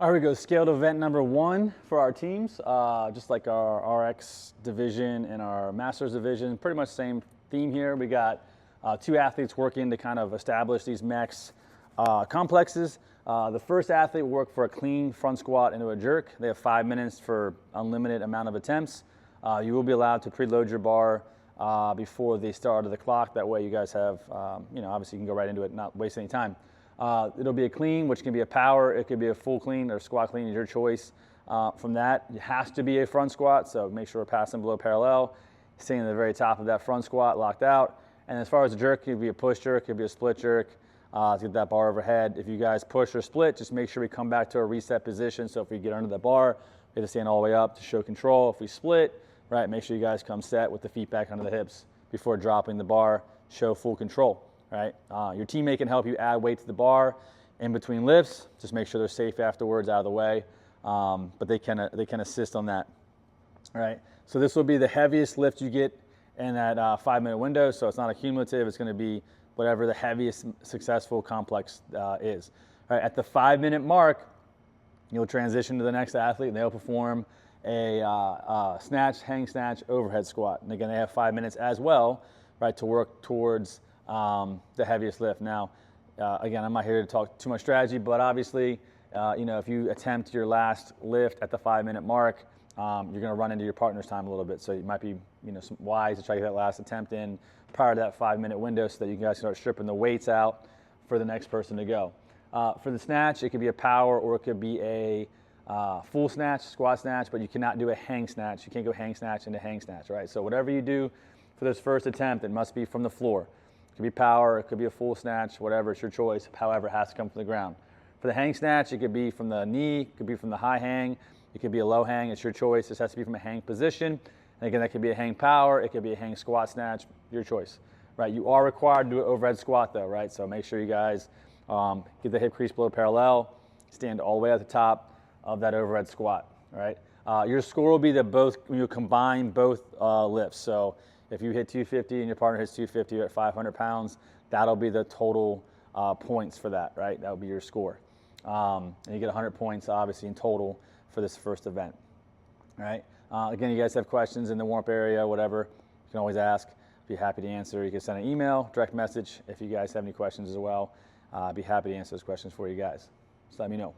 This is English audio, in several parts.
All right, we go scaled event number 1 for our teams. Just like our RX division and our Masters division, pretty much same theme here. We got 2 athletes working to kind of establish these max complexes. The first athlete will work for a clean front squat into a jerk. They have 5 minutes for unlimited amount of attempts. You will be allowed to preload your bar before the start of the clock. That way you guys have, obviously you can go right into it, not waste any time. It'll be a clean, which can be a power. It could be a full clean or squat clean is your choice. From that, it has to be a front squat, so make sure we're passing below parallel, staying at the very top of that front squat, locked out. And as far as the jerk, it could be a push jerk, it could be a split jerk to get that bar overhead. If you guys push or split, just make sure we come back to a reset position. So if we get under the bar, we have to stand all the way up to show control. If we split, right, make sure you guys come set with the feet back under the hips before dropping the bar, show full control. Right? Your teammate can help you add weight to the bar in between lifts. Just make sure they're safe afterwards, out of the way. But they can assist on that. All right? So this will be the heaviest lift you get in that 5-minute window. So it's not a cumulative. It's going to be whatever the heaviest successful complex is. All right? At the 5-minute mark, you'll transition to the next athlete, and they'll perform a snatch, hang snatch, overhead squat. And again, they have 5 minutes as well, right, to work towards the heaviest lift. Now, again, I'm not here to talk too much strategy, but obviously, if you attempt your last lift at the 5-minute mark, you're going to run into your partner's time a little bit. So it might be, wise to try to get that last attempt in prior to that 5-minute window so that you guys can start stripping the weights out for the next person to go. For the snatch, it could be a power or it could be a full snatch, squat snatch, but you cannot do a hang snatch. You can't go hang snatch into hang snatch, right? So whatever you do for this first attempt, it must be from the floor. It could be power, it could be a full snatch, whatever, it's your choice. However, it has to come from the ground. For the hang snatch, it could be from the knee, it could be from the high hang, it could be a low hang, it's your choice. This has to be from a hang position. And again, that could be a hang power, it could be a hang squat snatch, your choice. Right? You are required to do an overhead squat though, right? So make sure you guys get the hip crease below parallel, stand all the way at the top of that overhead squat, all right? Your score will be that you combine both lifts. So if you hit 250 and your partner hits 250, you're at 500 pounds, that'll be the total points for that, right? That would be your score. And you get 100 points, obviously, in total for this first event, all right? Again, you guys have questions in the warm-up area, whatever, you can always ask. Be happy to answer. You can send an email, direct message if you guys have any questions as well. I'd be happy to answer those questions for you guys. Just let me know.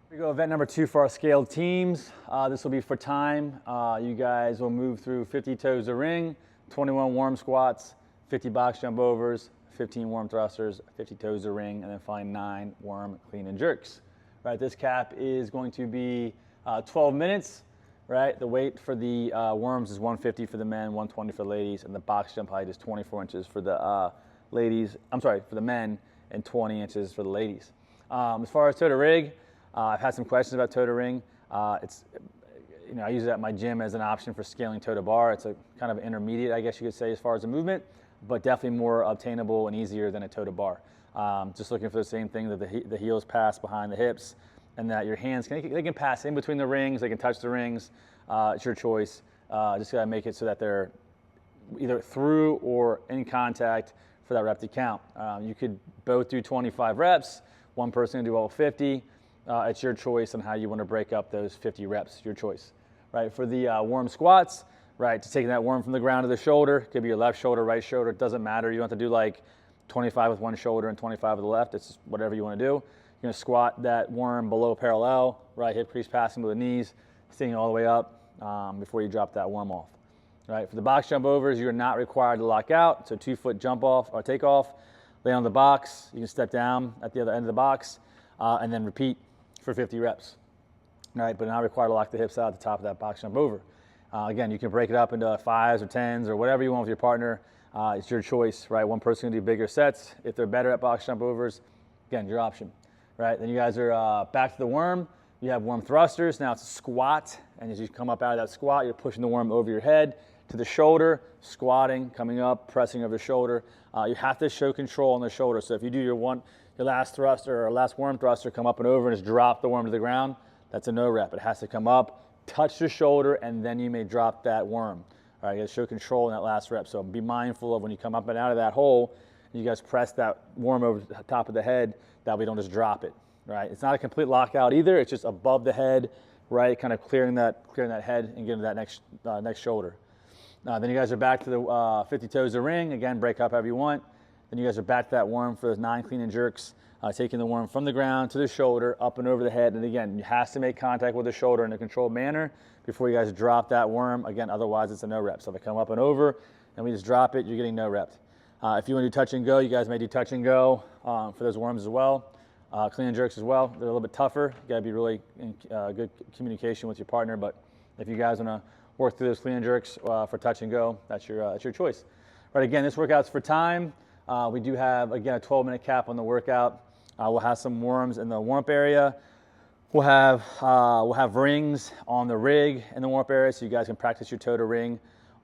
Here we go, event number 2 for our scaled teams. This will be for time. You guys will move through 50 toes to ring, 21 warm squats, 50 box jump overs, 15 warm thrusters, 50 toes to ring, and then finally 9 warm clean and jerks. Right, this cap is going to be 12 minutes. Right, the weight for the worms is 150 for the men, 120 for the ladies, and the box jump height is 24 inches for the for the men, and 20 inches for the ladies. As far as toe to rig, I've had some questions about toe to ring. I use it at my gym as an option for scaling toe to bar. It's a kind of intermediate, I guess you could say, as far as the movement, but definitely more obtainable and easier than a toe to bar. Just looking for the same thing, that the heels pass behind the hips, and that your hands they can pass in between the rings, they can touch the rings. It's your choice. Just gotta make it so that they're either through or in contact for that rep to count. You could both do 25 reps. One person can do all 50. It's your choice on how you want to break up those 50 reps. Your choice, right? For the worm squats, right? To taking that worm from the ground to the shoulder. It could be your left shoulder, right shoulder. It doesn't matter. You don't have to do like 25 with one shoulder and 25 with the left. It's whatever you want to do. You're going to squat that worm below parallel, right hip crease passing to the knees, staying all the way up before you drop that worm off. Right? For the box jump overs, you're not required to lock out. So 2-foot jump off or take off, lay on the box. You can step down at the other end of the box and then repeat for 50 reps. All right? But not required to lock the hips out at the top of that box jump over. Again, you can break it up into 5s or 10s or whatever you want with your partner. It's your choice, right? One person can do bigger sets. If they're better at box jump overs, again, your option. Right? Then you guys are back to the worm. You have worm thrusters. Now it's a squat, and as you come up out of that squat, you're pushing the worm over your head to the shoulder, squatting, coming up, pressing over the shoulder. You have to show control on the shoulder. So if you do your last thruster or last worm thruster, come up and over and just drop the worm to the ground, that's a no rep. It has to come up, touch the shoulder, and then you may drop that worm. All right, you got to show control in that last rep. So be mindful of when you come up and out of that hole, you guys press that worm over the top of the head, that we don't just drop it. right? It's not a complete lockout either. It's just above the head, right? Kind of clearing that head and getting to that next shoulder. Then you guys are back to the 50 toes to ring. Again, break up however you want. Then you guys are back to that worm for those 9 clean and jerks, taking the worm from the ground to the shoulder, up and over the head. And again, you have to make contact with the shoulder in a controlled manner before you guys drop that worm. Again, otherwise it's a no rep. So if I come up and over and we just drop it, you're getting no rep. If you want to do touch and go, you guys may do touch and go for those worms as well. Clean and jerks as well. They're a little bit tougher. You got to be really in good communication with your partner. But if you guys want to work through those clean and jerks for touch and go, that's your choice. Right, again, this workout's for time. We do have, again, a 12-minute cap on the workout. We'll have some worms in the warm-up area. We'll have rings on the rig in the warm-up area, so you guys can practice your toe to ring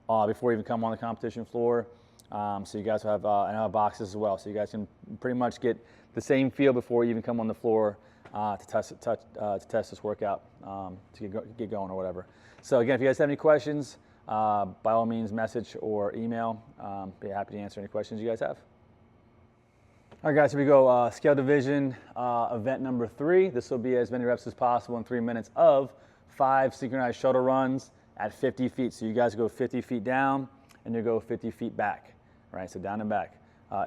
before you even come on the competition floor. So you guys will have, and I have boxes as well, so you guys can pretty much get the same feel before you even come on the floor to test this workout, to get going or whatever. So again, if you guys have any questions, by all means, message or email. Be happy to answer any questions you guys have. All right, guys, here we go. Scale division event number 3. This will be as many reps as possible in 3 minutes of 5 synchronized shuttle runs at 50 feet. So you guys go 50 feet down and you go 50 feet back, right? So down and back.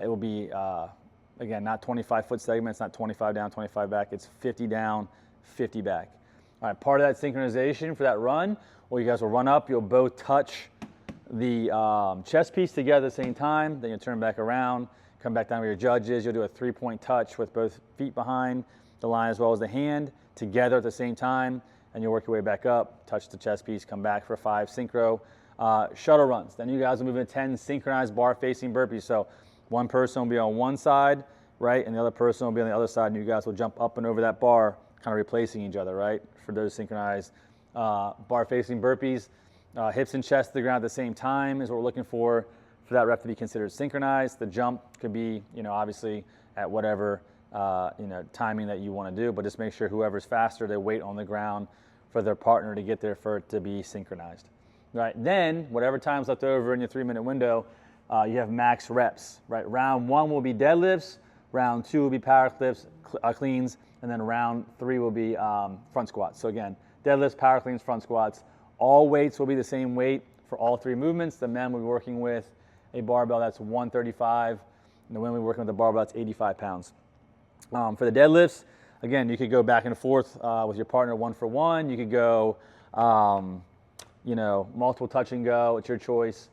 It will be, again, not 25-foot segments, not 25 down, 25 back. It's 50 down, 50 back. All right, part of that synchronization for that run, well, you guys will run up. You'll both touch the chest piece together at the same time. Then you turn back around, come back down where your judge is. You'll do a 3-point touch with both feet behind the line as well as the hand together at the same time. And you'll work your way back up, touch the chest piece, come back for 5 synchro shuttle runs. Then you guys will move into 10 synchronized bar facing burpees. So one person will be on one side, right? And the other person will be on the other side. And you guys will jump up and over that bar, kind of replacing each other, right? For those synchronized bar facing burpees. Hips and chest to the ground at the same time is what we're looking for that rep to be considered synchronized. The jump could be, obviously at whatever, timing that you want to do, but just make sure whoever's faster, they wait on the ground for their partner to get there for it to be synchronized. Right, then whatever time's left over in your 3-minute window, you have max reps, right? Round 1 will be deadlifts, round 2 will be power lifts, cleans, and then round 3 will be front squats. So again, deadlifts, power cleans, front squats. All weights will be the same weight for all 3 movements. The men will be working with a barbell that's 135, and the women will be working with a barbell that's 85 pounds. For the deadlifts, again, you could go back and forth with your partner 1-for-1. You could go, multiple touch and go. It's your choice.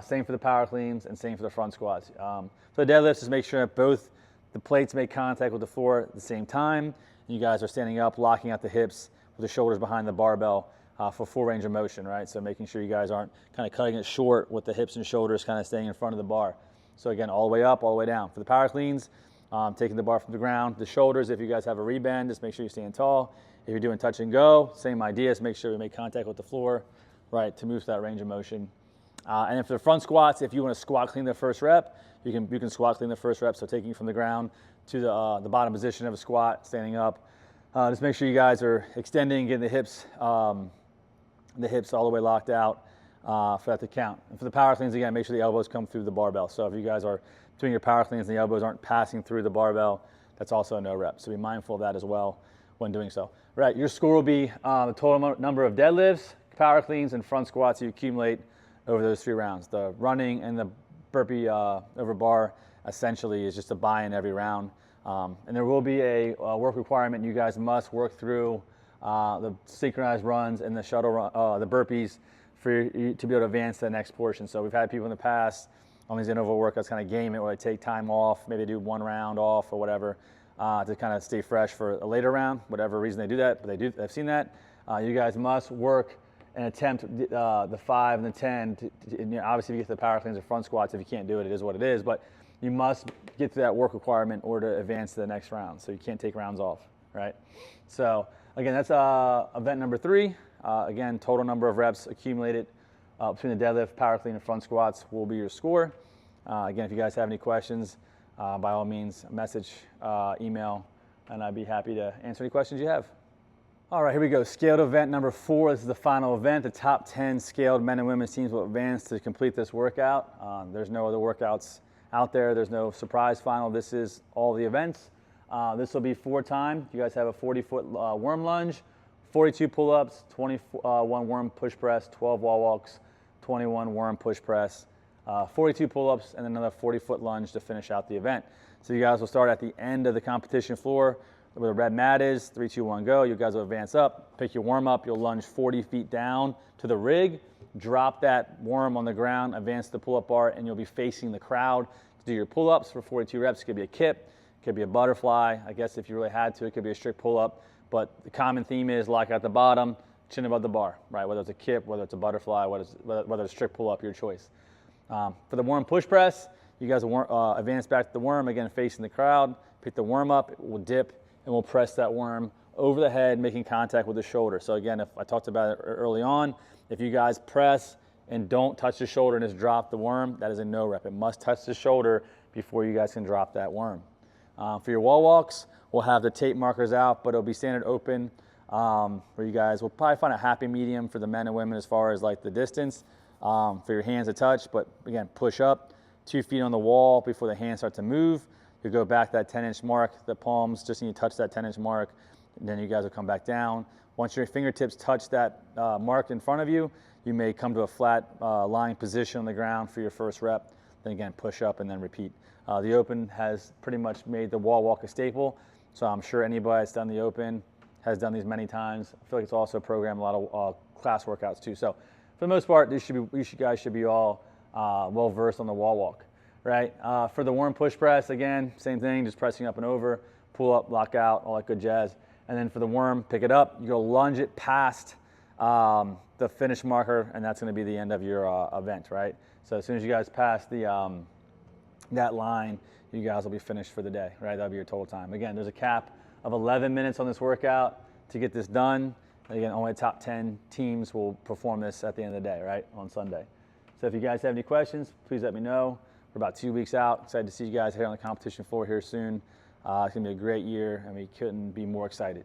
Same for the power cleans and same for the front squats. For the deadlifts, just make sure that both the plates make contact with the floor at the same time. You guys are standing up, locking out the hips with the shoulders behind the barbell for full range of motion, right? So making sure you guys aren't kind of cutting it short with the hips and shoulders kind of staying in front of the bar. So again, all the way up, all the way down. For the power cleans, taking the bar from the ground, the shoulders, if you guys have a rebend, just make sure you're staying tall. If you're doing touch and go, same idea, just make sure we make contact with the floor, right, to move to that range of motion. And then for the front squats, if you want to squat clean the first rep, you can squat clean the first rep. So taking from the ground to the bottom position of a squat, standing up. Just make sure you guys are extending, getting the hips all the way locked out for that to count. And for the power cleans, again, make sure the elbows come through the barbell. So if you guys are doing your power cleans and the elbows aren't passing through the barbell, that's also a no rep. So be mindful of that as well when doing so. Right, your score will be the total number of deadlifts, power cleans, and front squats you accumulate over those 3 rounds. The running and the burpee over bar essentially is just a buy-in every round. And there will be a work requirement. You guys must work through the synchronized runs and the shuttle run, the burpees for you to be able to advance to the next portion. So we've had people in the past on these interval workouts kind of game it where they take time off, maybe do 1 round off or whatever to kind of stay fresh for a later round, whatever reason they do that, but they've seen that. You guys must work and attempt the 5 and the 10. Obviously, if you get to the power cleans or front squats, if you can't do it, it is what it is. But you must get to that work requirement in order to advance to the next round. So you can't take rounds off, right? So again, that's event number 3. Again, total number of reps accumulated between the deadlift, power clean, and front squats will be your score. Again, if you guys have any questions, by all means, message, email, and I'd be happy to answer any questions you have. All right, here we go. Scaled event number 4. This is the final event. The top 10 scaled men and women's teams will advance to complete this workout. There's no other workouts out there. There's no surprise final. This is all the events. This will be 4 time. You guys have a 40-foot worm lunge, 42 pull-ups, 21 worm push press, 12 wall walks, 21 worm push press, 42 pull-ups, and another 40-foot lunge to finish out the event. So you guys will start at the end of the competition floor where the red mat is. 3, 2, 1, go. You guys will advance up, pick your worm up. You'll lunge 40 feet down to the rig, drop that worm on the ground, advance the pull-up bar, and you'll be facing the crowd to do your pull-ups for 42 reps. It could be a kip, it could be a butterfly. I guess if you really had to, it could be a strict pull-up. But the common theme is lock at the bottom, chin above the bar, right? Whether it's a kip, whether it's a butterfly, whether it's a strict pull-up, your choice. For the worm push press, you guys will advance back to the worm, again facing the crowd, pick the worm up, it will dip, and we'll press that worm over the head, making contact with the shoulder. So again, if I talked about it early on, if you guys press and don't touch the shoulder and just drop the worm, that is a no rep. It must touch the shoulder before you guys can drop that worm. For your wall walks, we'll have the tape markers out, but it'll be standard open, where you guys will probably find a happy medium for the men and women as far as like the distance. For your hands to touch, but again, push up 2 feet on the wall before the hands start to move. You go back that 10-inch mark, the palms just need to touch that 10-inch mark, and then you guys will come back down. Once your fingertips touch that mark in front of you, you may come to a flat lying position on the ground for your first rep. Then again, push up and then repeat. The Open has pretty much made the wall walk a staple, so I'm sure anybody that's done the Open has done these many times. I feel like it's also programmed a lot of class workouts too. So for the most part, you guys should be all well versed on the wall walk, right? For the worm push press, again, same thing, just pressing up and over, pull up, lock out, all that good jazz. And then for the worm, pick it up, you go lunge it past the finish marker, and that's going to be the end of your event, right? So as soon as you guys pass the that line, you guys will be finished for the day, right? That'll be your total time. Again, there's a cap of 11 minutes on this workout to get this done. Again, only the top 10 teams will perform this at the end of the day, right, on Sunday. So if you guys have any questions, please let me know. We're about 2 weeks out. Excited to see you guys here on the competition floor here soon. It's going to be a great year, and we couldn't be more excited.